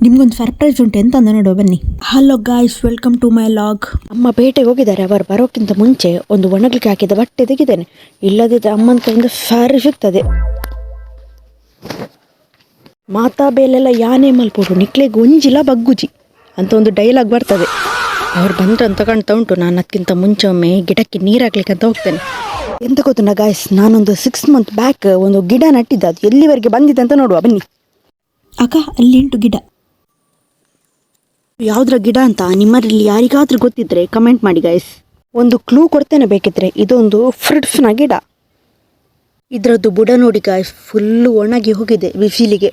ನಿಮ್ಗೊಂದು ಸರ್ಪ್ರೈಸ್ ಉಂಟು ಎಂತ ಅಂತ ನೋಡುವ ಬನ್ನಿ. Hello guys, welcome to my vlog. ಅಮ್ಮ ಬೇಟೆಗೆ ಹೋಗಿದ್ದಾರೆ. ಅವರು ಬರೋಕ್ಕಿಂತ ಮುಂಚೆ ಒಂದು ಒಣಗಲಿಕ್ಕೆ ಹಾಕಿದ ಬಟ್ಟೆ ತೆಗಿದ್ದೇನೆ, ಇಲ್ಲದಿದ್ದರೆ ಅಮ್ಮನ ಕೈಯಿಂದ ಸಾರಿ ಸಿಗ್ತದೆ. ಮಾತಾ ಬೇಲೆಲ್ಲ ಯಾನೇ ಮಲ್ಪೋಡು ನಿಕ್ಲೆಗೆ ಒಂಜಿಲ್ಲ ಬಗ್ಗುಜಿ ಅಂತ ಒಂದು ಡೈಲಾಗ್ ಬರ್ತದೆ. ಅವ್ರು ಬಂದ್ರೆ ಅಂತ ಕಾಣ್ತಾ ಉಂಟು. ನಾನು ಅದಕ್ಕಿಂತ ಮುಂಚೆ ಒಮ್ಮೆ ಗಿಡಕ್ಕೆ ನೀರು ಹಾಕ್ಲಿಕ್ಕೆ ಅಂತ ಹೋಗ್ತೇನೆ. ಎಂತ ಗೊತ್ತುಂಟ ಗಾಯ್ಸ್, ನಾನೊಂದು 6 months ಬ್ಯಾಕ್ ಒಂದು ಗಿಡ ನಟ್ಟಿದ್ದೆ. ಅದು ಎಲ್ಲಿವರೆಗೆ ಬಂದಿದೆ ಅಂತ ನೋಡುವ ಬನ್ನಿ. ಅಕ್ಕ, ಅಲ್ಲಿ ಉಂಟು ಗಿಡ. ಯಾವುದ್ರ ಗಿಡ ಅಂತ ನಿಮ್ಮಲ್ಲಿ ಯಾರಿಗಾದ್ರೂ ಗೊತ್ತಿದ್ರೆ ಕಮೆಂಟ್ ಮಾಡಿ ಗಾಯ್ಸ್. ಒಂದು ಕ್ಲೂ ಕೊಡ್ತೇನೆ ಬೇಕಿದ್ರೆ. ಇದೊಂದು ಫ್ರೂಟ್ಸ್ನ ಗಿಡ. ಇದರದ್ದು ಬುಡ ನೋಡಿ ಗಾಯ್ಸ್, ಫುಲ್ಲು ಒಣಗಿ ಹೋಗಿದೆ ಬಿಸಿಲಿಗೆ.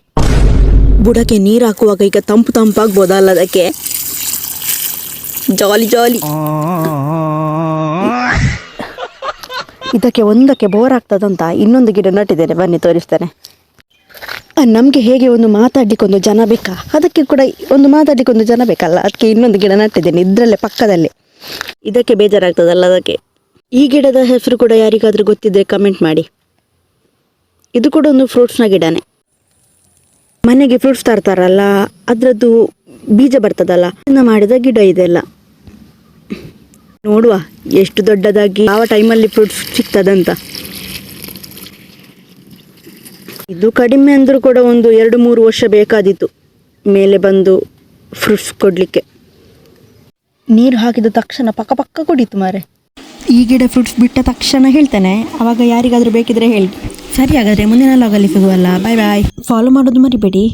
ಬುಡಕ್ಕೆ ನೀರು ಹಾಕುವಾಗ ಈಗ ತಂಪು ತಂಪಾಗ್ಬೋದಲ್ಲ ಅದಕ್ಕೆ. ಜಾಲಿ ಜಾಲಿ. ಇದಕ್ಕೆ ಒಂದಕ್ಕೆ ಬೋರ್ ಆಗ್ತದಂತ ಇನ್ನೊಂದು ಗಿಡ ನಟ್ಟಿದ್ದೇನೆ, ಬನ್ನಿ ತೋರಿಸ್ತೇನೆ. ನಮಗೆ ಹೇಗೆ ಒಂದು ಮಾತಾಡ್ಲಿಕ್ಕೆ ಒಂದು ಜನ ಬೇಕಾ, ಅದಕ್ಕೆ ಕೂಡ ಒಂದು ಮಾತಾಡ್ಲಿಕ್ಕೆ ಒಂದು ಜನ ಬೇಕಲ್ಲ, ಅದಕ್ಕೆ ಇನ್ನೊಂದು ಗಿಡ ನಟ್ಟಿದ್ದೇನೆ ಇದರಲ್ಲೇ ಪಕ್ಕದಲ್ಲೇ. ಇದಕ್ಕೆ ಬೇಜಾರಾಗ್ತದಲ್ಲ ಅದಕ್ಕೆ. ಈ ಗಿಡದ ಹೆಸರು ಕೂಡ ಯಾರಿಗಾದ್ರೂ ಗೊತ್ತಿದ್ರೆ ಕಮೆಂಟ್ ಮಾಡಿ. ಇದು ಕೂಡ ಒಂದು ಫ್ರೂಟ್ಸ್ನ ಗಿಡನೇ. ಮನೆಗೆ ಫ್ರೂಟ್ಸ್ ತರ್ತಾರಲ್ಲ, ಅದರದ್ದು ಬೀಜ ಬರ್ತದಲ್ಲ, ಅದನ್ನ ಮಾಡಿದ ಗಿಡ ಇದೆಲ್ಲ. ನೋಡುವ ಎಷ್ಟು ದೊಡ್ಡದಾಗಿ ಯಾವ ಟೈಮಲ್ಲಿ ಫ್ರೂಟ್ಸ್ ಸಿಗ್ತದಂತ. ಇದು ಕಡಿಮೆ ಅಂದರೂ ಕೂಡ ಒಂದು 2-3 ವರ್ಷ ಬೇಕಾದಿತ್ತು ಮೇಲೆ ಬಂದು ಫ್ರೂಟ್ಸ್ ಕೊಡಲಿಕ್ಕೆ. ನೀರು ಹಾಕಿದ ತಕ್ಷಣ ಪಕ್ಕ ಕುಡೀತು ಮಾರೆ. ಈ ಗಿಡ ಫ್ರೂಟ್ಸ್ ಬಿಟ್ಟ ತಕ್ಷಣ ಹೇಳ್ತೇನೆ, ಅವಾಗ ಯಾರಿಗಾದ್ರೂ ಬೇಕಿದ್ರೆ ಹೇಳಿ. ಸರಿ, ಹಾಗಾದರೆ ಮುಂದಿನ ಲಾಗಲ್ಲಿ ಸಿಗುವಲ್ಲ. ಬಾಯ್ ಬಾಯ್. ಫಾಲೋ ಮಾಡೋದು ಮರಿಬೇಡಿ.